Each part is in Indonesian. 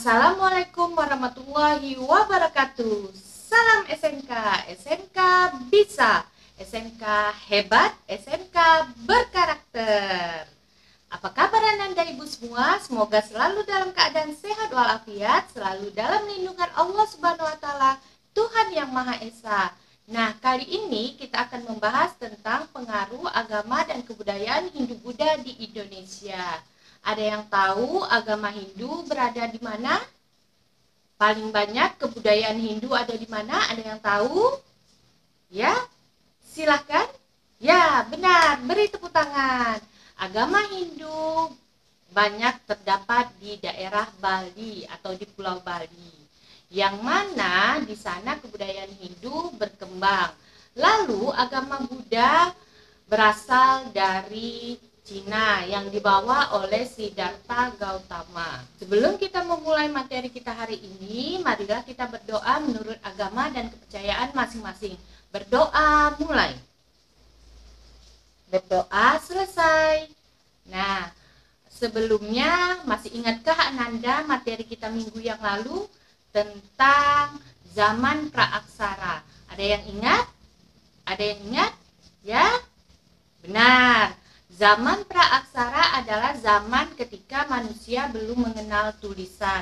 Assalamualaikum warahmatullahi wabarakatuh. Salam SMK, SMK bisa, SMK hebat, SMK berkarakter. Apa kabar Ananda Ibu semua? Semoga selalu dalam keadaan sehat walafiat, selalu dalam lindungan Allah Subhanahu wa taala, Tuhan yang Maha Esa. Nah, kali ini kita akan membahas tentang pengaruh agama dan kebudayaan Hindu-Buddha di Indonesia. Ada yang tahu agama Hindu berada di mana? Paling banyak kebudayaan Hindu ada di mana? Ada yang tahu? Ya, silahkan. Ya, benar. Beri tepuk tangan. Agama Hindu banyak terdapat di daerah Bali atau di Pulau Bali. Yang mana di sana kebudayaan Hindu berkembang. Lalu agama Buddha berasal dari Cina yang dibawa oleh Siddhartha Gautama. Sebelum kita memulai materi kita hari ini, marilah kita berdoa menurut agama dan kepercayaan masing-masing. Berdoa mulai. Berdoa selesai. Nah, sebelumnya masih ingatkah Ananda materi kita minggu yang lalu tentang zaman praaksara? Ada yang ingat? Ada yang ingat? Ya? Benar. Zaman praaksara adalah zaman ketika manusia belum mengenal tulisan.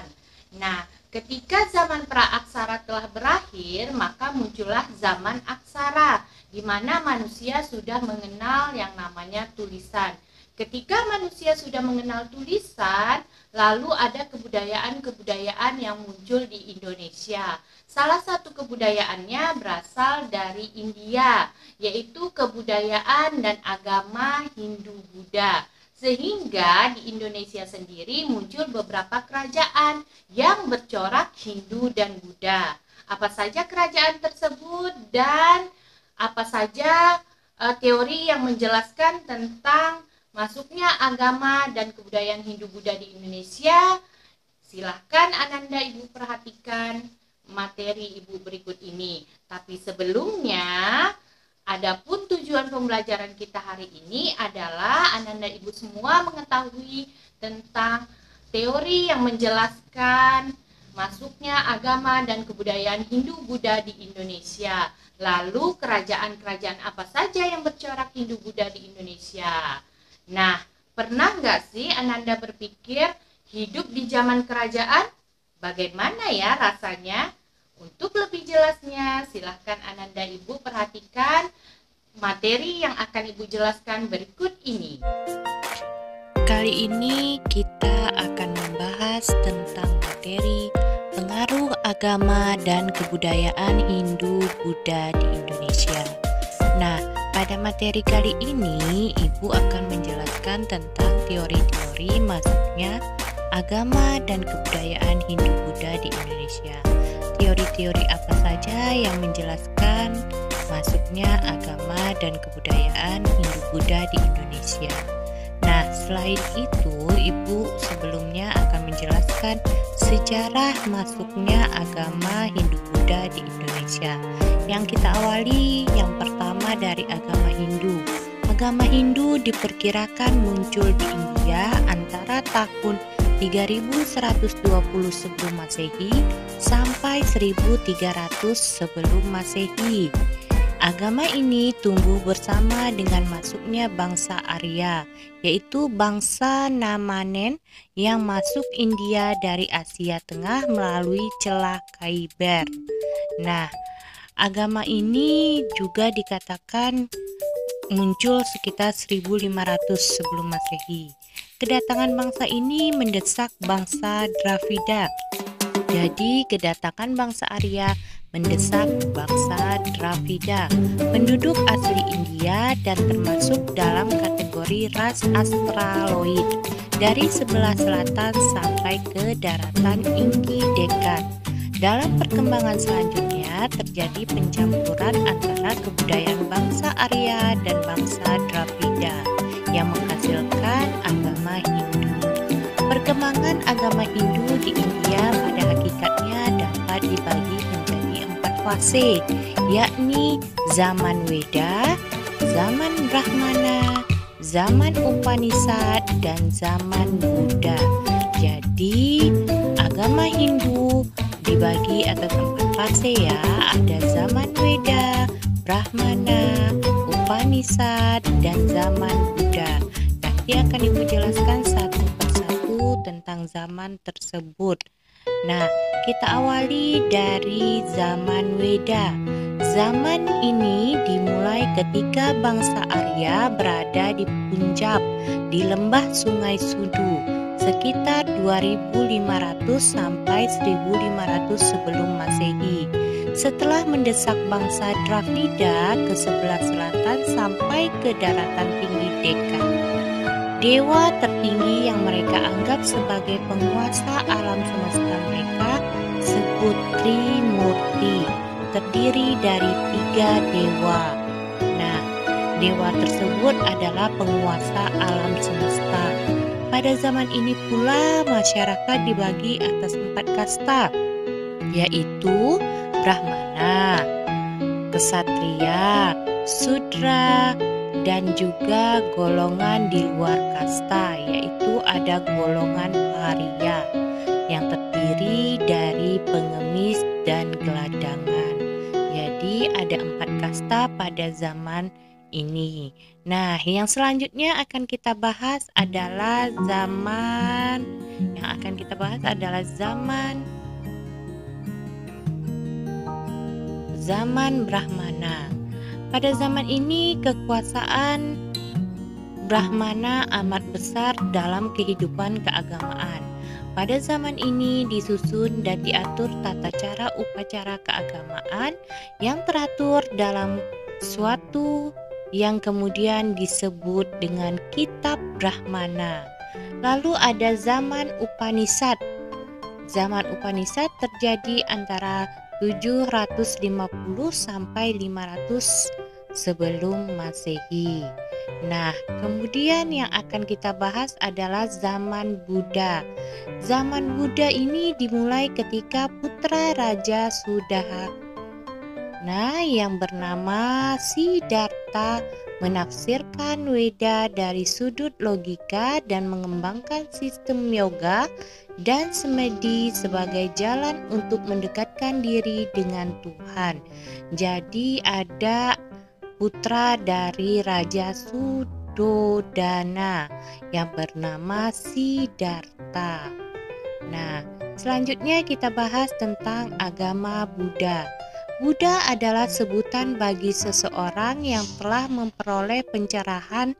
Nah, ketika zaman praaksara telah berakhir, maka muncullah zaman aksara, di mana manusia sudah mengenal yang namanya tulisan. Ketika manusia sudah mengenal tulisan, lalu ada kebudayaan-kebudayaan yang muncul di Indonesia. Salah satu kebudayaannya berasal dari India, yaitu kebudayaan dan agama Hindu-Buddha. Sehingga di Indonesia sendiri muncul beberapa kerajaan yang bercorak Hindu dan Buddha. Apa saja kerajaan tersebut dan apa saja teori yang menjelaskan tentang masuknya agama dan kebudayaan Hindu-Buddha di Indonesia? Silahkan Ananda Ibu perhatikan materi Ibu berikut ini. Tapi sebelumnya, adapun tujuan pembelajaran kita hari ini adalah Ananda Ibu semua mengetahui tentang teori yang menjelaskan masuknya agama dan kebudayaan Hindu-Buddha di Indonesia. Lalu kerajaan-kerajaan apa saja yang bercorak Hindu-Buddha di Indonesia? Nah, pernah nggak sih Ananda berpikir hidup di zaman kerajaan? Bagaimana ya rasanya? Untuk lebih jelasnya, silahkan Ananda Ibu perhatikan materi yang akan Ibu jelaskan berikut ini. Kali ini kita akan membahas tentang materi pengaruh agama dan kebudayaan Hindu-Buddha di Indonesia. Nah, pada materi kali ini Ibu akan menjelaskan tentang teori-teori masuknya agama dan kebudayaan Hindu-Buddha di Indonesia. Teori-teori apa saja yang menjelaskan masuknya agama dan kebudayaan Hindu-Buddha di Indonesia. Nah, selain itu, Ibu sebelumnya akan menjelaskan sejarah masuknya agama Hindu-Buddha di Indonesia. Yang kita awali yang pertama dari agama Hindu. Agama Hindu diperkirakan muncul di India antara tahun 3120 sebelum Masehi sampai 1300 sebelum Masehi. Agama ini tumbuh bersama dengan masuknya bangsa Arya, yaitu bangsa Namanen yang masuk India dari Asia Tengah melalui celah Khyber. Nah, agama ini juga dikatakan muncul sekitar 1500 sebelum Masehi. Kedatangan bangsa ini mendesak bangsa Dravida. Jadi kedatangan bangsa Arya mendesak bangsa Dravida, penduduk asli India dan termasuk dalam kategori ras Australoid dari sebelah selatan sampai ke daratan Inggi Dekat. Dalam perkembangan selanjutnya terjadi pencampuran antara kebudayaan bangsa Arya dan bangsa Dravida yang menghasilkan agama Hindu. Perkembangan agama Hindu di India pada hakikatnya dapat dibagi menjadi 4 fase, yakni zaman Weda, zaman Brahmana, zaman Upanishad, dan zaman Buddha. Jadi, agama agama Hindu dibagi atas 4 fase ya. Ada zaman Weda, Brahmana, Upanishad, dan zaman Buddha. Nanti akan Ibu jelaskan satu persatu tentang zaman tersebut. Nah, kita awali dari zaman Weda. Zaman ini dimulai ketika bangsa Arya berada di Punjab, di lembah Sungai Sudu, sekitar 2500 sampai 1500 sebelum Masehi. Setelah mendesak bangsa Dravida ke sebelah selatan sampai ke daratan tinggi Deccan. Dewa tertinggi yang mereka anggap sebagai penguasa alam semesta mereka sebut Trimurti, terdiri dari 3 dewa. Nah, dewa tersebut adalah penguasa alam semesta. Pada zaman ini pula masyarakat dibagi atas 4 kasta, yaitu Brahmana, Ksatria, Sudra, dan juga golongan di luar kasta, yaitu ada golongan Arya yang terdiri dari pengemis dan geladangan. Jadi ada 4 kasta pada zaman ini. Nah, yang selanjutnya akan kita bahas adalah zaman Brahmana. Pada zaman ini kekuasaan Brahmana amat besar dalam kehidupan keagamaan. Pada zaman ini disusun dan diatur tata cara upacara keagamaan yang teratur dalam suatu yang kemudian disebut dengan Kitab Brahmana. Lalu ada zaman Upanishad. Zaman Upanishad terjadi antara 750 sampai 500 sebelum Masehi. Nah, kemudian yang akan kita bahas adalah zaman Buddha. Zaman Buddha ini dimulai ketika putra Raja Sudahana yang bernama Siddhartha menafsirkan Weda dari sudut logika dan mengembangkan sistem yoga dan semedi sebagai jalan untuk mendekatkan diri dengan Tuhan. Jadi ada putra dari Raja Suddhodana yang bernama Siddhartha. Nah, selanjutnya kita bahas tentang agama Buddha. Buddha adalah sebutan bagi seseorang yang telah memperoleh pencerahan.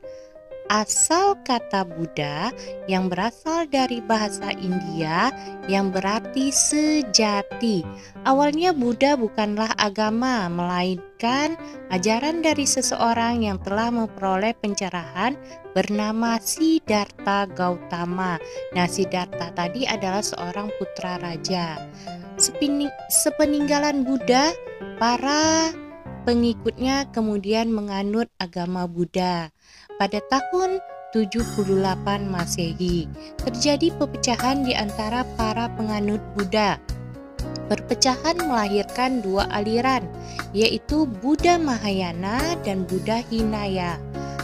Asal kata Buddha yang berasal dari bahasa India yang berarti sejati. Awalnya Buddha bukanlah agama, melainkan ajaran dari seseorang yang telah memperoleh pencerahan bernama Siddhartha Gautama. Nah, Siddhartha tadi adalah seorang putra raja. Sepeninggalan Buddha, para pengikutnya kemudian menganut agama Buddha. Pada tahun 78 Masehi, terjadi perpecahan di antara para penganut Buddha. Perpecahan melahirkan 2 aliran, yaitu Buddha Mahayana dan Buddha Hinaya.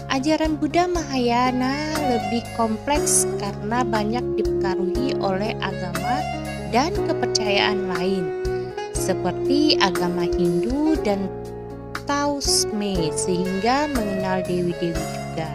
Ajaran Buddha Mahayana lebih kompleks karena banyak dipengaruhi oleh agama dan kepercayaan lain, seperti agama Hindu dan Taoisme, sehingga mengenal dewi-dewi juga.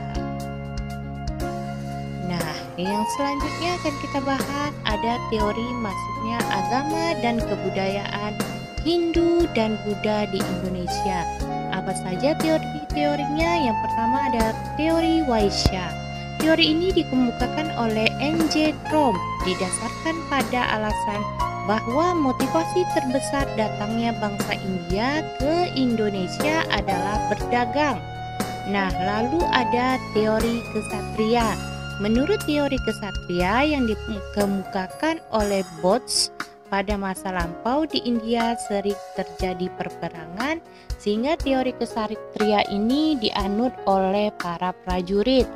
Nah, yang selanjutnya akan kita bahas ada teori masuknya agama dan kebudayaan Hindu dan Buddha di Indonesia. Apa saja teori-teorinya? Yang pertama ada teori Waisya. Teori ini dikemukakan oleh N.J. Trom, didasarkan pada alasan bahwa motivasi terbesar datangnya bangsa India ke Indonesia adalah berdagang. Nah, lalu ada teori kesatria. Menurut teori kesatria yang dikemukakan oleh Botts, pada masa lampau di India sering terjadi perperangan, sehingga teori kesatria ini dianut oleh para prajurit.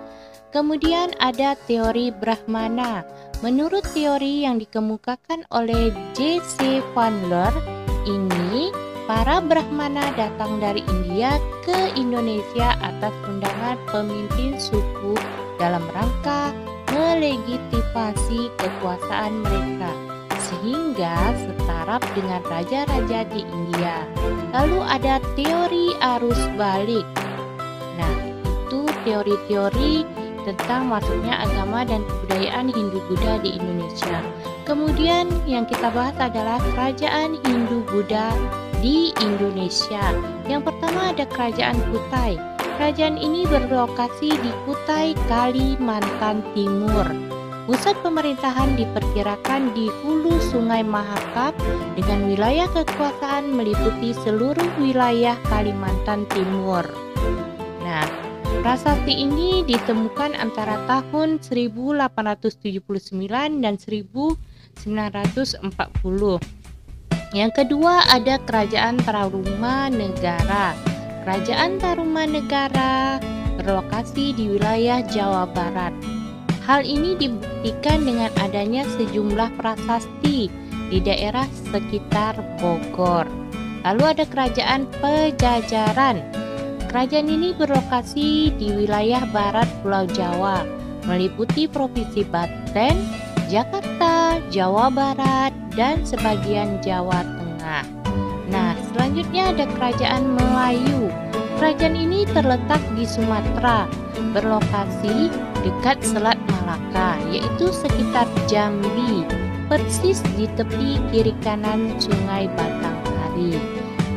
Kemudian ada teori Brahmana. Menurut teori yang dikemukakan oleh J.C. Chandler ini, para Brahmana datang dari India ke Indonesia atas undangan pemimpin suku dalam rangka melegitimasi kekuasaan mereka. Sehingga Kalinga setara dengan raja-raja di India. Lalu ada teori arus balik. Nah, itu teori-teori tentang masuknya agama dan kebudayaan Hindu-Buddha di Indonesia. Kemudian yang kita bahas adalah kerajaan Hindu-Buddha di Indonesia. Yang pertama ada kerajaan Kutai. Kerajaan ini berlokasi di Kutai, Kalimantan Timur. Pusat pemerintahan diperkirakan di hulu Sungai Mahakam dengan wilayah kekuasaan meliputi seluruh wilayah Kalimantan Timur. Nah, prasasti ini ditemukan antara tahun 1879 dan 1940. Yang kedua ada Kerajaan Tarumanegara. Kerajaan Tarumanegara berlokasi di wilayah Jawa Barat. Hal ini dibuktikan dengan adanya sejumlah prasasti di daerah sekitar Bogor. Lalu ada Kerajaan Pejajaran. Kerajaan ini berlokasi di wilayah barat Pulau Jawa, meliputi Provinsi Banten, Jakarta, Jawa Barat, dan sebagian Jawa Tengah. Nah, selanjutnya ada Kerajaan Melayu. Kerajaan ini terletak di Sumatera, berlokasi dekat Selat Malaka, yaitu sekitar Jambi, persis di tepi kiri kanan Sungai Batanghari.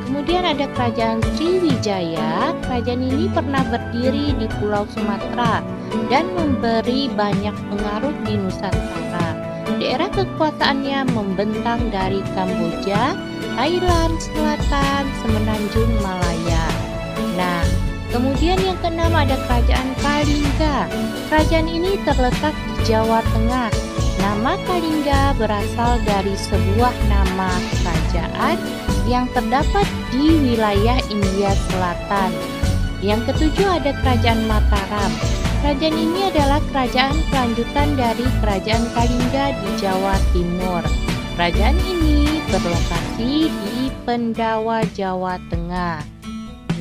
Kemudian ada Kerajaan Sriwijaya. Kerajaan ini pernah berdiri di Pulau Sumatera dan memberi banyak pengaruh di Nusantara. Daerah kekuasaannya membentang dari Kamboja, Thailand Selatan, Semenanjung Malaya. Nah, kemudian yang keenam ada Kerajaan Kalinga. Kerajaan ini terletak di Jawa Tengah. Nama Kalinga berasal dari sebuah nama kerajaan yang terdapat di wilayah India Selatan. Yang ketujuh ada Kerajaan Mataram. Kerajaan ini adalah kerajaan kelanjutan dari Kerajaan Kalinga di Jawa Timur. Kerajaan ini berlokasi di Pendawa, Jawa Tengah.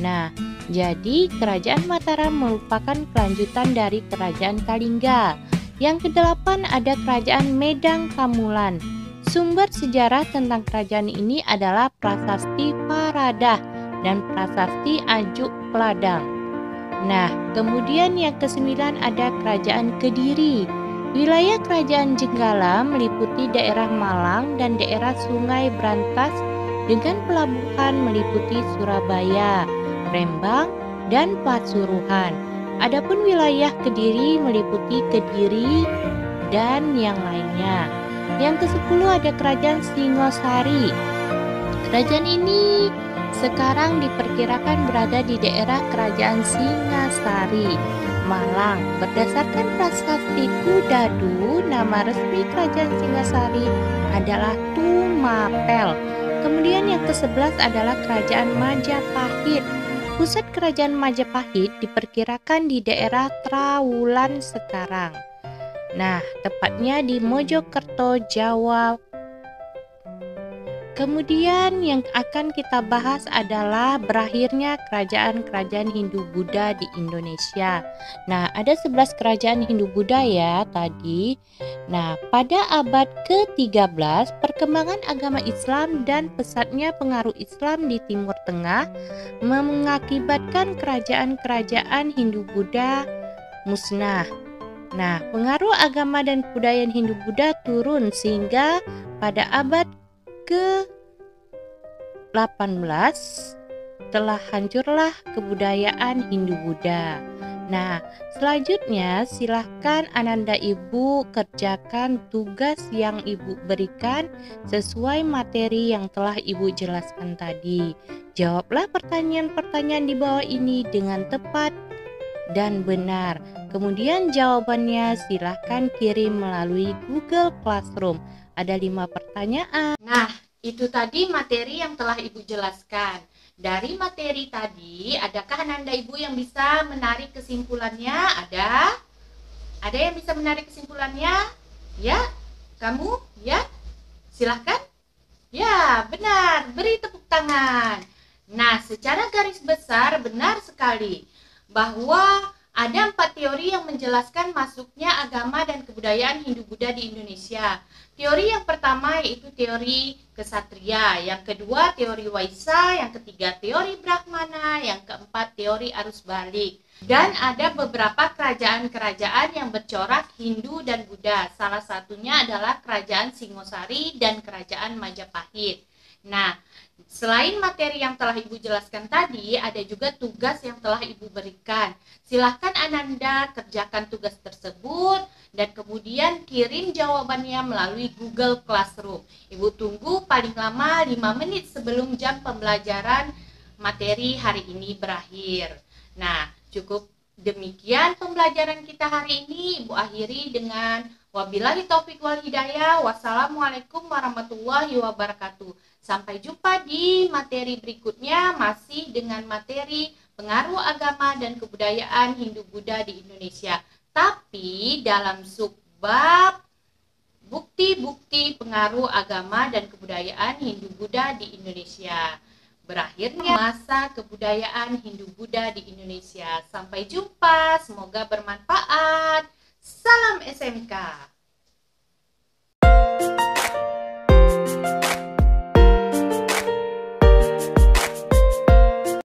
Nah, jadi Kerajaan Mataram merupakan kelanjutan dari Kerajaan Kalinga. Yang kedelapan ada Kerajaan Medang Kamulan. Sumber sejarah tentang kerajaan ini adalah Prasasti Paradah dan Prasasti Ajuk Peladang. Nah, kemudian yang kesembilan ada Kerajaan Kediri. Wilayah Kerajaan Jenggala meliputi daerah Malang dan daerah Sungai Brantas dengan pelabuhan meliputi Surabaya, Rembang, dan Pasuruan. Adapun wilayah Kediri meliputi Kediri dan yang lainnya. Yang ke-10 ada Kerajaan Singosari. Kerajaan ini sekarang diperkirakan berada di daerah Kerajaan Singasari, Malang. Berdasarkan Prasasti Kudadu, nama resmi Kerajaan Singasari adalah Tumapel. Kemudian yang ke-11 adalah Kerajaan Majapahit. Pusat Kerajaan Majapahit diperkirakan di daerah Trowulan sekarang. Nah, tepatnya di Mojokerto, Jawa. Kemudian yang akan kita bahas adalah berakhirnya kerajaan-kerajaan Hindu-Buddha di Indonesia. Nah, ada 11 kerajaan Hindu-Buddha ya tadi. Nah, pada abad ke-13, perkembangan agama Islam dan pesatnya pengaruh Islam di Timur Tengah mengakibatkan kerajaan-kerajaan Hindu-Buddha musnah. Nah, pengaruh agama dan kebudayaan Hindu-Buddha turun sehingga pada abad ke-18 telah hancurlah kebudayaan Hindu-Buddha. Nah, selanjutnya silahkan Ananda Ibu kerjakan tugas yang Ibu berikan sesuai materi yang telah Ibu jelaskan tadi. Jawablah pertanyaan-pertanyaan di bawah ini dengan tepat dan benar. Kemudian jawabannya silahkan kirim melalui Google Classroom. Ada 5 pertanyaan. Nah, itu tadi materi yang telah Ibu jelaskan. Dari materi tadi, adakah Ananda Ibu yang bisa menarik kesimpulannya? Ada? Ada yang bisa menarik kesimpulannya? Ya? Kamu? Ya? Silahkan. Ya, benar. Beri tepuk tangan. Nah, secara garis besar benar sekali bahwa Ada 4 teori yang menjelaskan masuknya agama dan kebudayaan Hindu-Buddha di Indonesia. Teori yang pertama yaitu teori kesatria, yang kedua teori Waisa, yang ketiga teori Brahmana, yang keempat teori arus balik. Dan ada beberapa kerajaan-kerajaan yang bercorak Hindu dan Buddha. Salah satunya adalah kerajaan Singosari dan kerajaan Majapahit. Nah, selain materi yang telah Ibu jelaskan tadi, ada juga tugas yang telah Ibu berikan. Silahkan Ananda kerjakan tugas tersebut dan kemudian kirim jawabannya melalui Google Classroom. Ibu tunggu paling lama 5 menit sebelum jam pembelajaran materi hari ini berakhir. Nah, cukup demikian pembelajaran kita hari ini. Ibu akhiri dengan wabillahi taufik wal hidayah. Wassalamualaikum warahmatullahi wabarakatuh. Sampai jumpa di materi berikutnya, masih dengan materi pengaruh agama dan kebudayaan Hindu-Buddha di Indonesia. Tapi dalam subbab bukti-bukti pengaruh agama dan kebudayaan Hindu-Buddha di Indonesia. Berakhirnya masa kebudayaan Hindu-Buddha di Indonesia. Sampai jumpa, semoga bermanfaat. Salam SMK.